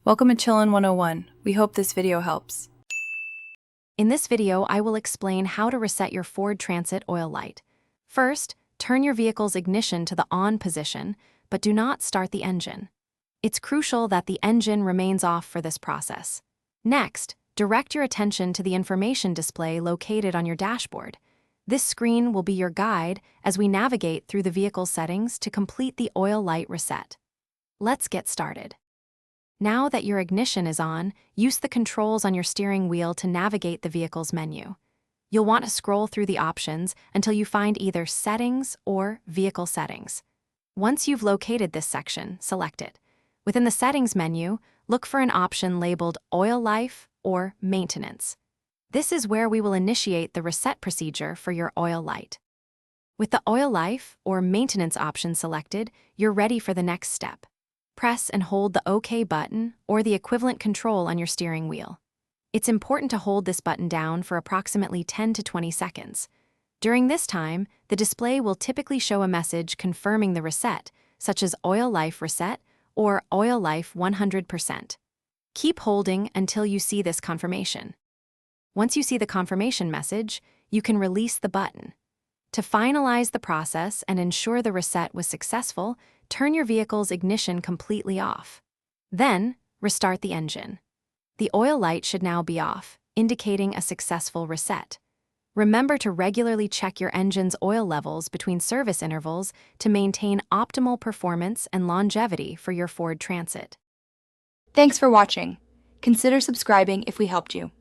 Welcome to Chillin' 101. We hope this video helps. In this video, I will explain how to reset your Ford Transit oil light. First, turn your vehicle's ignition to the on position, but do not start the engine. It's crucial that the engine remains off for this process. Next, direct your attention to the information display located on your dashboard. This screen will be your guide as we navigate through the vehicle settings to complete the oil light reset. Let's get started. Now that your ignition is on, use the controls on your steering wheel to navigate the vehicle's menu. You'll want to scroll through the options until you find either Settings or Vehicle Settings. Once you've located this section, select it. Within the Settings menu, look for an option labeled Oil Life or Maintenance. This is where we will initiate the reset procedure for your oil light. With the Oil Life or Maintenance option selected, you're ready for the next step. Press and hold the OK button or the equivalent control on your steering wheel. It's important to hold this button down for approximately 10 to 20 seconds. During this time, the display will typically show a message confirming the reset, such as Oil Life Reset or Oil Life 100%. Keep holding until you see this confirmation. Once you see the confirmation message, you can release the button. To finalize the process and ensure the reset was successful, turn your vehicle's ignition completely off. Then, restart the engine. The oil light should now be off, indicating a successful reset. Remember to regularly check your engine's oil levels between service intervals to maintain optimal performance and longevity for your Ford Transit. Thanks for watching. Consider subscribing if we helped you.